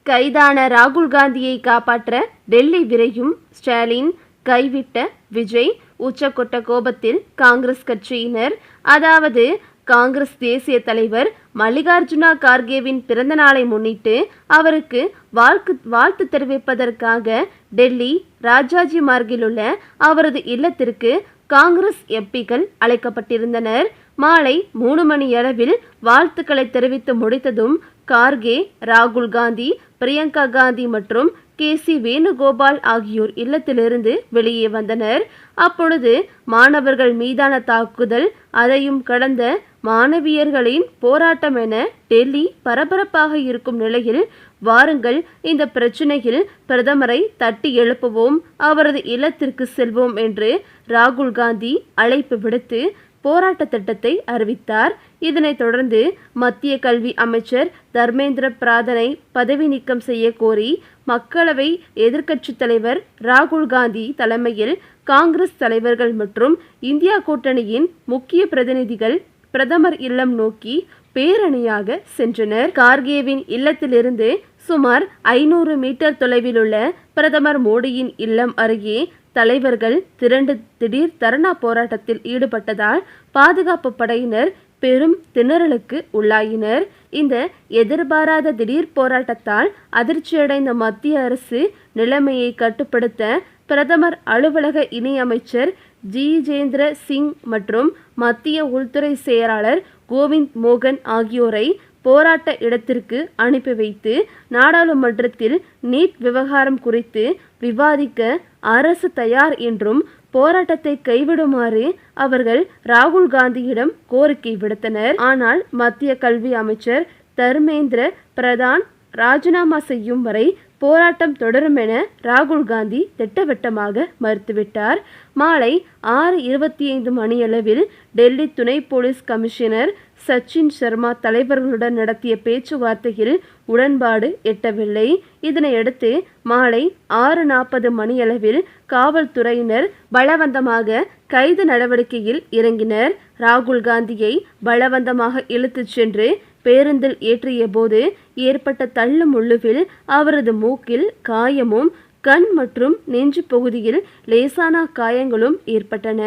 கைதான ராகுல் காந்தியை காப்பாற்ற டெல்லி விரையும் ஸ்டாலின், கைவிட்ட விஜய். உச்சக்கொட்ட கோபத்தில் காங்கிரஸ் கட்சியினர். அதாவது காங்கிரஸ் தேசிய தலைவர் மல்லிகார்ஜுனா கார்கேவின் பிறந்த நாளை முன்னிட்டு அவருக்கு வாழ்த்து தெரிவிப்பதற்காக டெல்லி ராஜாஜி மார்கில் உள்ள அவரது இல்லத்திற்கு காங்கிரஸ் எம்பிக்கள் அழைக்கப்பட்டிருந்தனர். மாலை 3 மணியளவில் வாழ்த்துக்களை தெரிவித்து முடித்ததும் கார்கே, ராகுல் காந்தி, பிரியங்கா காந்தி மற்றும் KC வேணுகோபால் ஆகியோர் இல்லத்திலிருந்து வெளியே வந்தனர். அப்பொழுது மாணவர்கள் மீதான தாக்குதல், அதையும் கடந்த மாணவியர்களின் போராட்டம் என டெல்லி பரபரப்பாக இருக்கும் நிலையில், வாருங்கள் இந்த பிரச்சனையில் பிரதமரை தட்டி எழுப்புவோம், அவரது இல்லத்திற்கு செல்வோம் என்று ராகுல் காந்தி அழைப்பு விடுத்து போராட்ட திட்டத்தை அறிவித்தார். இதனைத் தொடர்ந்து மத்திய கல்வி அமைச்சர் தர்மேந்திர பிரதானை பதவி நீக்கம் செய்ய கோரி மக்களவை எதிர்க்கட்சித் தலைவர் ராகுல் காந்தி தலைமையில் காங்கிரஸ் தலைவர்கள் மற்றும் இந்தியா கூட்டணியின் முக்கிய பிரதிநிதிகள் பிரதமர் இல்லம் நோக்கி பேரணியாக சென்றனர். கார்கேவின் இல்லத்திலிருந்து சுமார் 500 மீட்டர் தொலைவில் உள்ள பிரதமர் மோடியின் இல்லம் அருகே தலைவர்கள் திரண்டு திடீர் தர்ணா போராட்டத்தில் ஈடுபட்டதால் பாதுகாப்பு படையினர் பெரும் திணறலுக்கு உள்ளாயினர். இந்த எதிர்பாராத திடீர் போராட்டத்தால் அதிர்ச்சியடைந்த மத்திய அரசு நிலைமையை கட்டுப்படுத்த பிரதமர் அலுவலக இணையமைச்சர் ஜிதேந்திர சிங் மற்றும் மத்திய உள்துறை செயலாளர் கோவிந்த் மோகன் ஆகியோரை போராட்ட இடத்திற்கு அனுப்பி வைத்து நாடாளுமன்றத்தில் நீட் விவகாரம் குறித்து விவாதிக்க அரசு தயார் என்றும் போராட்டத்தை கைவிடுமாறு அவர்கள் ராகுல் காந்தியிடம் கோரிக்கை விடுத்தனர். ஆனால் மத்திய கல்வி அமைச்சர் தர்மேந்திர பிரதான் ராஜினாமா செய்யும் வரை போராட்டம் தொடரும் என ராகுல் காந்தி திட்டவட்டமாக மறுத்துவிட்டார். மாலை 6:25 மணியளவில் டெல்லி துணை போலீஸ் கமிஷனர் சச்சின் சர்மா தலைவர்களுடன் நடத்திய பேச்சுவார்த்தையில் உடன்பாடு எட்டவில்லை. இதனையடுத்து மாலை 6:40 மணியளவில் காவல்துறையினர் பலவந்தமாக கைது நடவடிக்கையில் இறங்கினர். ராகுல் காந்தியை பலவந்தமாக இழுத்துச் சென்று பேருந்தில் ஏற்றிய போது ஏற்பட்ட தள்ளுமுள்ளுவில் அவரது மூக்கில் காயமும் கண் மற்றும் நெஞ்சு பகுதியில் லேசான காயங்களும் ஏற்பட்டன.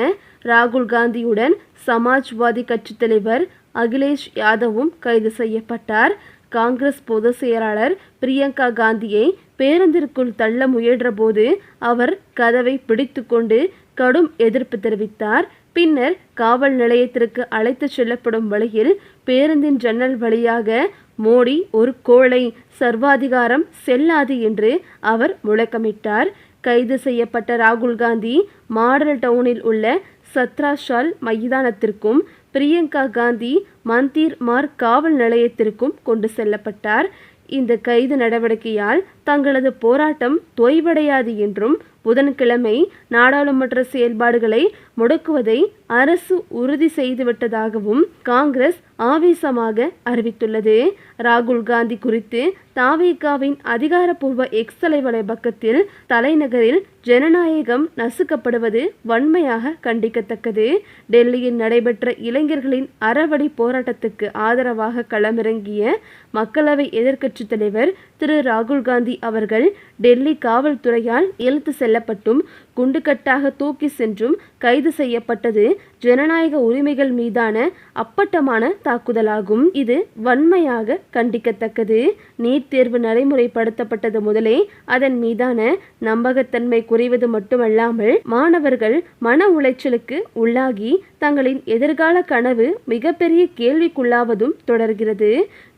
ராகுல் காந்தியுடன் சமாஜ்வாதி கட்சி தலைவர் அகிலேஷ் யாதவும் கைது செய்யப்பட்டார். காங்கிரஸ் பொதுச் செயலாளர் பிரியங்கா காந்தியை பேருந்திற்குள் தள்ள முயன்றபோது அவர் கதவை பிடித்து கொண்டு கடும் எதிர்ப்பு தெரிவித்தார். பின்னர் காவல் நிலையத்திற்கு அழைத்துச் செல்லப்படும் வழியில் பேருந்தின் ஜன்னல் வழியாக மோடி ஒரு கோழை, சர்வாதிகாரம் செல்லாது என்று அவர் முழக்கமிட்டார். கைது செய்யப்பட்ட ராகுல் காந்தி மாடல் டவுனில் உள்ள சத்ராஷால் மைதானத்திற்கும் பிரியங்கா காந்தி மந்திர் மார்க் காவல் நிலையத்திற்கும் கொண்டு செல்லப்பட்டார். இந்த கைது நடவடிக்கையால் தங்களது போராட்டம் தொய்வடையாது என்றும் புதன்கிழமை நாடாளுமன்ற செயல்பாடுகளை முடக்குவதை அரசு உறுதி செய்துவிட்டதாகவும் காங்கிரஸ் ஆவேசமாக அறிவித்துள்ளது. ராகுல் காந்தி குறித்து தவிகவின் அதிகாரப்பூர்வ எக்ஸ் வலைப்பக்கத்தில் தலைநகரில் ஜனநாயகம் நசுக்கப்படுவது வன்மையாக கண்டிக்கத்தக்கது. டெல்லியில் நடைபெற்ற இளைஞர்களின் அறவழி போராட்டத்துக்கு ஆதரவாக களமிறங்கிய மக்களவை எதிர்க்கட்சித் தலைவர் திரு ராகுல் காந்தி அவர்கள் டெல்லி காவல்துறையால் இழுத்து செல்லப்பட்டும் குண்டுக்கட்டாக தூக்கி சென்றும் கைது செய்யப்பட்டது ஜனநாயக உரிமைகள் மீதான அப்பட்டமான தாக்குதலாகும். இது வன்மையாக கண்டிக்கத்தக்கது. நீட் தேர்வு நடைமுறைப்படுத்தப்பட்டது முதலே அதன் மீதான நம்பகத்தன்மை குறைவது மட்டுமல்லாமல் மாணவர்கள் மன உளைச்சலுக்கு உள்ளாகி தங்களின் எதிர்கால கனவு மிகப்பெரிய கேள்விக்குள்ளாவதும் தொடர்கிறது.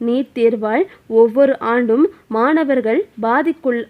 நீட் தேர்வால் ஒவ்வொரு ஆண்டும் மாணவர்கள்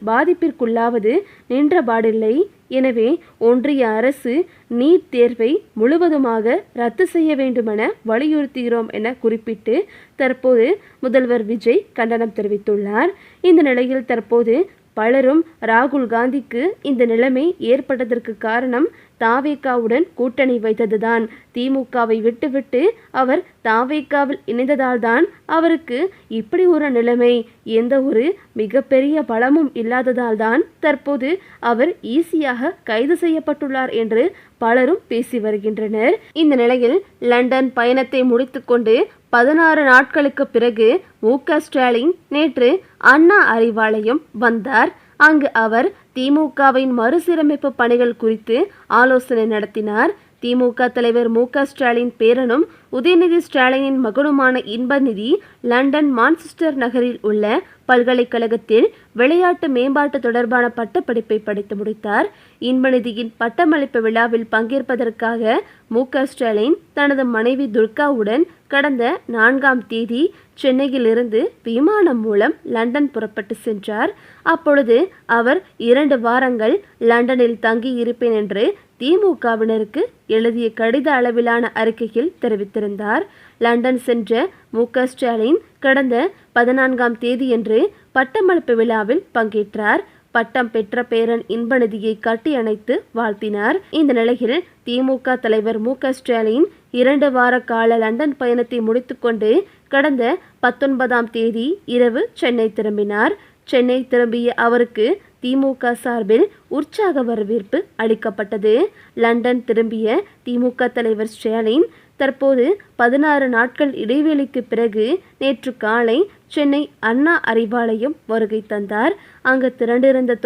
பாதிப்பிற்குள்ளாவது நின்றபாடில்லை. எனவே ஒன்றிய அரசு நீட் தேர்வை முழுவதுமாக ரத்து செய்ய வேண்டுமென வலியுறுத்துகிறோம் என குறிப்பிட்டு தற்போது முதல்வர் விஜய் கண்டனம் தெரிவித்துள்ளார். இந்த நிலையில் தற்போது பலரும் ராகுல் காந்திக்கு இந்த நிலைமை ஏற்பட்டதற்கு காரணம் தவிகவுடன் கூட்டணி வைத்ததுதான், திமுகவை விட்டுவிட்டு அவர் தவிகவில் இணைந்ததால் தான் அவருக்கு இப்படி ஒரு நிலைமை, எந்த ஒரு மிகப்பெரிய பலமும் இல்லாததால் தான் தற்போது அவர் ஈஸியாக கைது செய்யப்பட்டுள்ளார் என்று பலரும் பேசி வருகின்றனர். இந்த நிலையில் லண்டன் பயணத்தை முடித்துக்கொண்டு 16 நாட்களுக்கு பிறகு மு.க. ஸ்டாலின் நேற்று அண்ணா அறிவாலயம் வந்தார். அங்கு அவர் திமுகவின் மறுசீரமைப்பு பணிகள் குறித்து ஆலோசனை நடத்தினார். திமுக தலைவர் மு.க. ஸ்டாலின் பேரனும் உதயநிதி ஸ்டாலினின் மகனுமான இன்பநிதி லண்டன் மான்செஸ்டர் நகரில் உள்ள பல்கலைக்கழகத்தில் விளையாட்டு மேம்பாட்டு தொடர்பான பட்டப்படிப்பை படித்து முடித்தார். இன்பநிதியின் பட்டமளிப்பு விழாவில் பங்கேற்பதற்காக மு.க. ஸ்டாலின் தனது மனைவி துர்காவுடன் கடந்த 4ஆம் தேதி சென்னையிலிருந்து விமானம் மூலம் லண்டன் புறப்பட்டு சென்றார். அப்பொழுது அவர் 2 வாரங்கள் லண்டனில் தங்கியிருப்பேன் என்று திமுகவினருக்கு எழுதிய கடித அளவிலான அறிக்கையில் தெரிவித்திருந்தார். லண்டன் சென்ற மு.க. ஸ்டாலின் கடந்த 14ஆம் தேதியன்று பட்டமளிப்பு விழாவில் பங்கேற்றார். பட்டம் பெற்ற பேரன் இன்பநிதியை கட்டி அணைத்து வாழ்த்தினார். இந்த நிலையில் திமுக தலைவர் மு.க. ஸ்டாலின் 2 வார கால லண்டன் பயணத்தை முடித்துக்கொண்டு கடந்த 19ஆம் தேதி இரவு சென்னை திரும்பினார். சென்னை திரும்பிய அவருக்கு திமுக சார்பில் உற்சாக வரவேற்பு அளிக்கப்பட்டது. லண்டன் திரும்பிய திமுக தலைவர் ஸ்டாலின் தற்போது 16 நாட்கள் இடைவெளிக்கு பிறகு நேற்று காலை சென்னை அண்ணா அறிவாலயம் வருகை தந்தார். அங்கு திரண்டிருந்த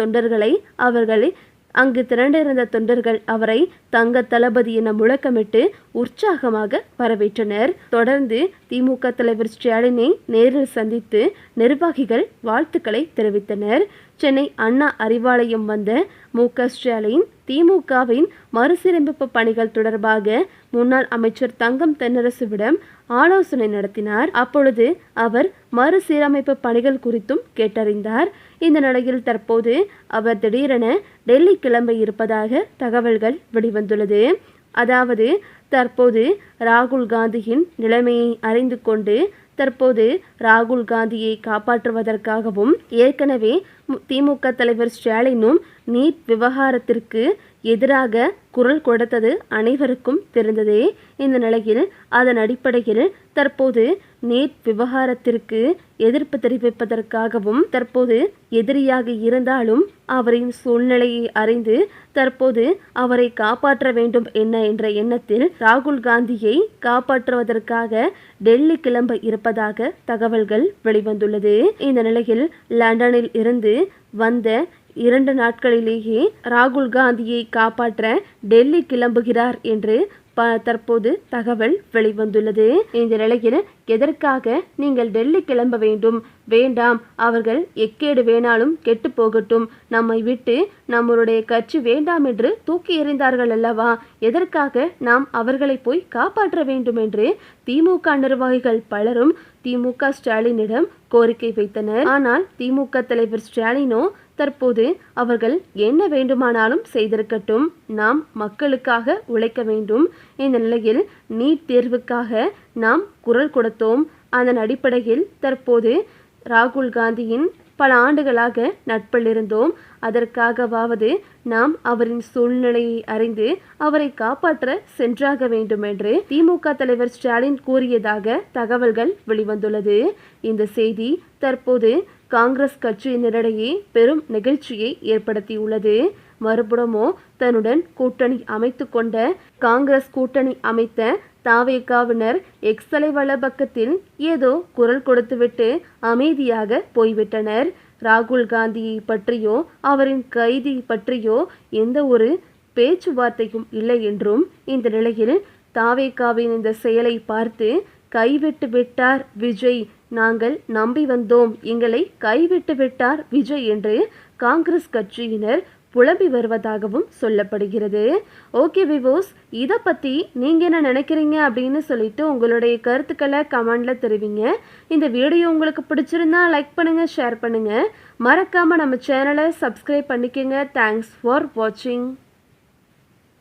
தொண்டர்கள் அவரை தங்க தளபதி என முழக்கமிட்டு உற்சாகமாக வரவேற்றனர். தொடர்ந்து திமுக தலைவர் ஸ்டாலினை நேரில் சந்தித்து நிர்வாகிகள் வாழ்த்துக்களை தெரிவித்தனர். சென்னை அண்ணா அறிவாலயம் வந்த மு.க. ஸ்டாலின் திமுகவின் மறுசீரமைப்பு பணிகள் தொடர்பாக முன்னாள் அமைச்சர் தங்கம் தென்னரசுவிடம் ஆலோசனை நடத்தினார். அப்பொழுது அவர் மறுசீரமைப்பு பணிகள் குறித்தும் கேட்டறிந்தார். இந்த நிலையில் தற்போது அவர் திடீரென டெல்லி கிளம்ப இருப்பதாக தகவல்கள் வெளிவந்துள்ளது. அதாவது தற்போது ராகுல் காந்தியின் நிலைமையை அறிந்து கொண்டு தற்போது ராகுல் காந்தியை காப்பாற்றுவதற்காகவும் ஏற்கனவே திமுக தலைவர் ஸ்டாலினும் நீட் விவகாரத்திற்கு எதிராக குரல் கொடுத்தது அனைவருக்கும் தெரிந்ததே. இந்த நிலையில் அதன் அடிப்படையில் தற்போது நீட் விவகாரத்திற்கு எதிர்ப்பு தெரிவிப்பதற்காகவும் தற்போது எதிரியாக இருந்தாலும் அவரின் சூழ்நிலையை அறிந்து தற்போது அவரை காப்பாற்ற வேண்டும் என்ற எண்ணத்தில் ராகுல் காந்தியை காப்பாற்றுவதற்காக டெல்லி கிளம்ப இருப்பதாக தகவல்கள் வெளிவந்துள்ளது. இந்த நிலையில் லண்டனில் இருந்து வந்த 2 நாட்களிலேயே ராகுல் காந்தியை காப்பாற்ற டெல்லி கிளம்புகிறார் என்று தற்போது தகவல் வெளிவந்துள்ளது. இந்த நிலையில் எதற்காக நீங்கள் டெல்லி கிளம்ப வேண்டாம், அவர்கள் எக்கேடு வேணாலும் கெட்டு போகட்டும், நம்மை விட்டு நம்மளுடைய கட்சி வேண்டாம் என்று தூக்கி எறிந்தார்கள் அல்லவா, எதற்காக நாம் அவர்களை போய் காப்பாற்ற வேண்டும் என்று திமுக நிர்வாகிகள் பலரும் திமுக ஸ்டாலினிடம் கோரிக்கை வைத்தனர். ஆனால் திமுக தலைவர் ஸ்டாலினோ தற்போது அவர்கள் என்ன வேண்டுமானாலும் செய்திருக்கட்டும், நாம் மக்களுக்காக உழைக்க வேண்டும். இந்த நிலையில் நீட் தேர்வுக்காக நாம் குரல் கொடுத்தோம். அதன் அடிப்படையில் தற்போது ராகுல் காந்தியின் பல ஆண்டுகளாக நட்பில் இருந்தோம். அதற்காகவாவது நாம் அவரின் சூழ்நிலையை அறிந்து அவரை காப்பாற்ற சென்றாக வேண்டும் என்று திமுக தலைவர் ஸ்டாலின் கூறியதாக தகவல்கள் வெளிவந்துள்ளது. இந்த செய்தி தற்போது காங்கிரஸ் கட்சியினரிடையே பெரும் நிகழ்ச்சியை ஏற்படுத்தியுள்ளது. மறுபுறமோ தன்னுடன் கூட்டணி அமைத்து கொண்ட காங்கிரஸ் கூட்டணி அமைத்த தாவேகாவினர் எக்ஸ் வலைபக்கத்தில் ஏதோ குரல் கொடுத்துவிட்டு அமைதியாக போய்விட்டனர். ராகுல் காந்தியை பற்றியோ அவரின் கைதி பற்றியோ எந்த ஒரு பேச்சுவார்த்தையும் இல்லை என்றும், இந்த நிலையில் தாவேகாவின் இந்த செயலை பார்த்து கைவிட்டு விட்டார் விஜய், நாங்கள் நம்பி வந்தோம், எங்களை கைவிட்டு விட்டார் விஜய் என்று காங்கிரஸ் கட்சியினர் புலம்பி வருவதாகவும் சொல்லப்படுகிறது. ஓகே விவோஸ், இதை பற்றி நீங்கள் என்ன நினைக்கிறீங்க அப்படின்னு சொல்லிட்டு உங்களுடைய கருத்துக்களை கமெண்டில் தெரிவிங்க. இந்த வீடியோ உங்களுக்கு பிடிச்சிருந்தா லைக் பண்ணுங்கள், ஷேர் பண்ணுங்கள், மறக்காமல் நம்ம சேனலை சப்ஸ்கிரைப் பண்ணிக்கோங்க. தேங்க்ஸ் ஃபார் வாட்சிங்.